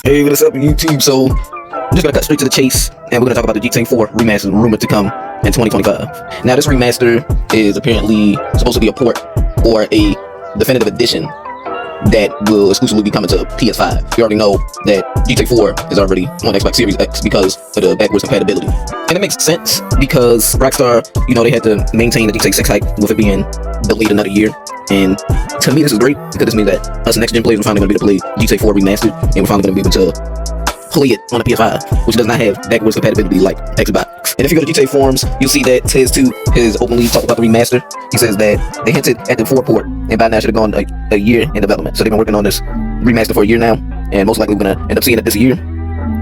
Hey, what's up YouTube? So, I'm just gonna cut straight to the chase, and we're gonna talk about the GTA 4 remaster rumored to come in 2025. Now, this remaster is apparently supposed to be a port or a definitive edition that will exclusively be coming to PS5. You already know that GTA 4 is already on Xbox Series X because of the backwards compatibility. And it makes sense because Rockstar, you know, they had to maintain the GTA 6 hype with it being delayed another year. And to me, this is great because this means that us next gen players are finally going to be able to play GTA 4 remastered, and we're finally going to be able to play it on the PS5, which does not have backwards compatibility like Xbox. And if you go to GTA forums, you'll see that Tez2 has openly talked about the remaster. He says that they hinted at the 4 port, and by now should have gone a year in development. So they've been working on this remaster for a year now, and most likely we're going to end up seeing it this year.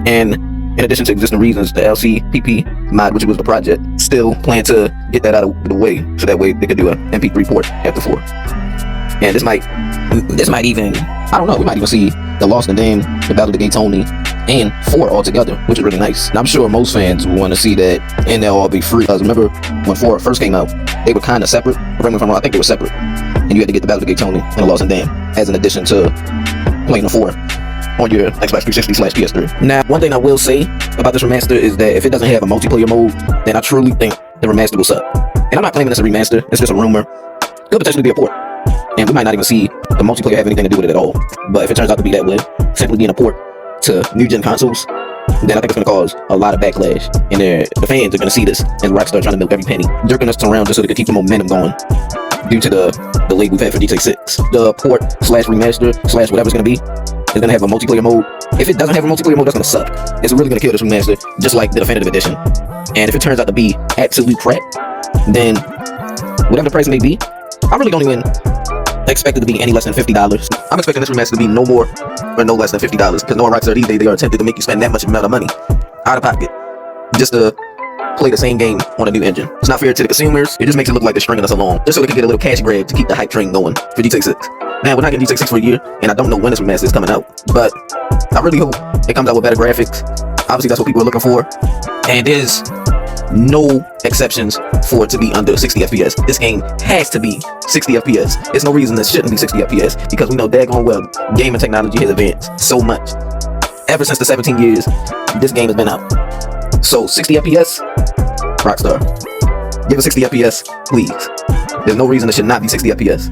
And in addition to existing reasons, the LCPP mod, which was the project, still plan to get that out of the way, so that way they could do an MP3 port after 4. And this might even, I don't know, we might even see the Lost and Damned, the Battle of the Gay Tony, and 4 all together, which is really nice. And I'm sure most fans want to see that, and they'll all be free. Because remember when 4 first came out, they were kind of separate. Correct me if I'm wrong, I think they were separate. And you had to get the Battle of the Gay Tony and the Lost and Damned as an addition to playing the 4 on your Xbox 360/PS3. Now, one thing I will say about this remaster is that if it doesn't have a multiplayer mode, then I truly think the remaster will suck. And I'm not claiming it's a remaster, it's just a rumor. Could potentially be a port. And we might not even see the multiplayer have anything to do with it at all. But if it turns out to be that way, simply being a port to new-gen consoles, then I think it's going to cause a lot of backlash. And the fans are going to see this as Rockstar trying to milk every penny, jerking us around just so they can keep the momentum going due to the delay we've had for GTA 6. The port/remaster/ whatever it's going to be is going to have a multiplayer mode. If it doesn't have a multiplayer mode, that's going to suck. It's really going to kill this remaster, just like the definitive edition. And if it turns out to be absolute crap, then whatever the price may be, I really don't even expect it to be any less than $50. I'm expecting this remaster to be no more or no less than $50, because knowing Rockstar these days, they are tempted to make you spend that much amount of money out of pocket just to play the same game on a new engine. It's not fair to the consumers. It just makes it look like they're stringing us along just so they can get a little cash grab to keep the hype train going for GTA 6. Man, we're not getting GTA 6 for a year, and I don't know when this remaster is coming out, but I really hope it comes out with better graphics. Obviously, that's what people are looking for, and there's no exceptions for it to be under 60 FPS. This game has to be 60 FPS. There's no reason it shouldn't be 60 FPS, because we know daggone well gaming technology has advanced so much. Ever since the 17 years this game has been out. So 60 FPS, Rockstar, give us 60 FPS, please. There's no reason it should not be 60 FPS.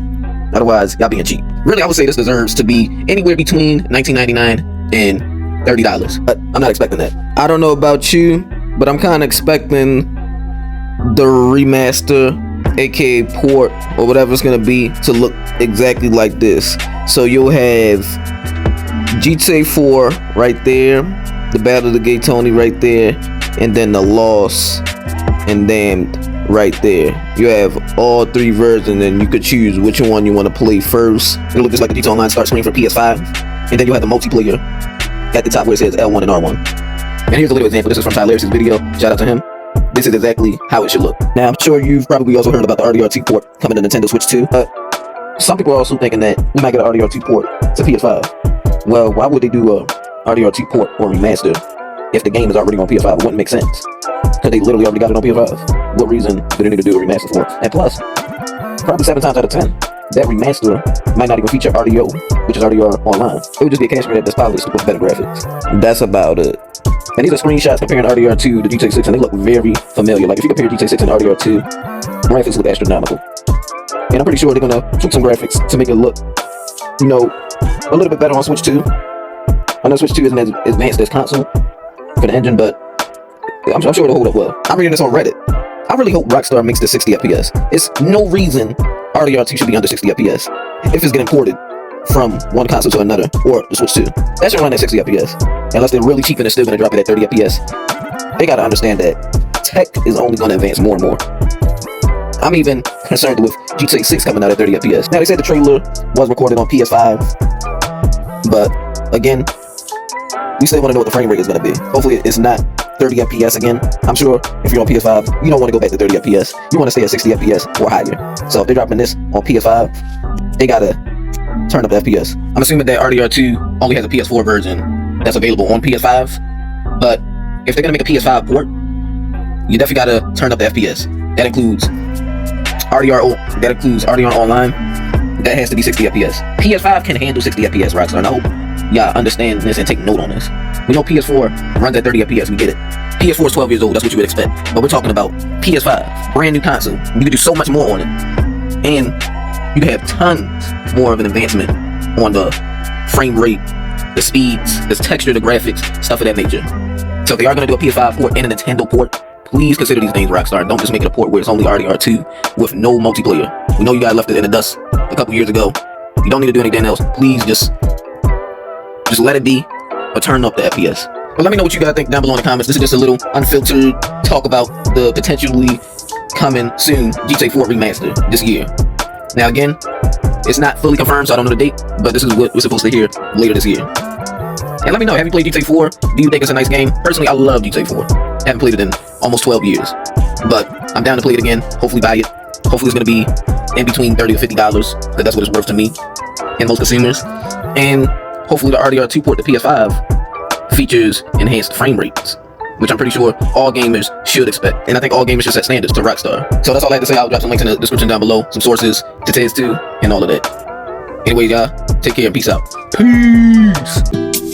Otherwise, y'all being cheap. Really, I would say this deserves to be anywhere between $19.99 and $30, but I'm not expecting that. I don't know about you, but I'm kind of expecting the remaster, aka port, or whatever it's gonna be, to look exactly like this. So you'll have GTA 4 right there, the Battle of the Gay Tony right there, and then the Lost and Damned right there. You have all 3 versions, and you could choose which one you want to play first. It'll look just like the GTA Online start screen for PS5, and then you'll have the multiplayer at the top where it says L1 and R1. And here's a little example. This is from Tylarious' video. Shout out to him. This is exactly how it should look. Now, I'm sure you've probably also heard about the RDR2 port coming to Nintendo Switch 2. Some people are also thinking that we might get an RDR2 port to PS5. Well, why would they do a RDR2 port or remaster if the game is already on PS5? It wouldn't make sense, because they literally already got it on PS5. What reason do they need to do a remaster for? And plus, probably 7 times out of 10, that remaster might not even feature RDO, which is RDR Online. It would just be a cash grab that's polished with better graphics. That's about it. And these are screenshots comparing RDR2 to GTA 6, and they look very familiar. Like, if you compare GTA 6 and RDR2, graphics look astronomical. And I'm pretty sure they're gonna tweak some graphics to make it look, you know, a little bit better on Switch 2. I know Switch 2 isn't as advanced as console for the engine, but I'm sure it'll hold up well. I'm reading this on Reddit. I really hope Rockstar makes this 60 FPS. It's no reason RDR2 should be under 60 FPS if it's getting ported from one console to another, or the Switch 2. That should run at 60 FPS. Unless they're really cheap and they're still going to drop it at 30 FPS. They got to understand that tech is only going to advance more and more. I'm even concerned with GTA 6 coming out at 30 FPS. Now, they said the trailer was recorded on PS5, but again, we still want to know what the frame rate is going to be. Hopefully it's not 30 FPS again. I'm sure if you're on PS5, you don't want to go back to 30 FPS. You want to stay at 60 FPS or higher. So if they're dropping this on PS5, they got to turn up the FPS. I'm assuming that RDR2 only has a PS4 version that's available on PS5, but if they're going to make a PS5 port, you definitely got to turn up the FPS. That includes RDR Online. That has to be 60 FPS. PS5 can handle 60 FPS, Rockstar. I hope y'all understand this and take note on this. We know PS4 runs at 30 FPS, we get it. PS4 is 12 years old, that's what you would expect. But we're talking about PS5, brand new console. You can do so much more on it. And you can have tons more of an advancement on the frame rate, the speeds, the texture, the graphics, stuff of that nature. So if they are going to do a PS5 port and a Nintendo port, please consider these things Rockstar. Don't just make it a port where it's only RDR2 with no multiplayer. We know you guys left it in the dust a couple years ago. You don't need to do anything else. Please just let it be or turn up the FPS. But let me know what you guys think down below in the comments. This is just a little unfiltered talk about the potentially coming soon GTA 4 Remaster this year. Now again, it's not fully confirmed, so I don't know the date, but this is what we're supposed to hear later this year. And let me know, have you played GTA 4? Do you think it's a nice game? Personally, I love GTA 4. I haven't played it in almost 12 years. But I'm down to play it again, hopefully buy it. Hopefully it's going to be in between $30 to $50, because that's what it's worth to me and most consumers. And hopefully the RDR2 port to PS5 features enhanced frame rates, which I'm pretty sure all gamers should expect. And I think all gamers should set standards to Rockstar. So that's all I had to say. I'll drop some links in the description down below, some sources to test too, and all of that. Anyway, y'all, take care and peace out. Peace!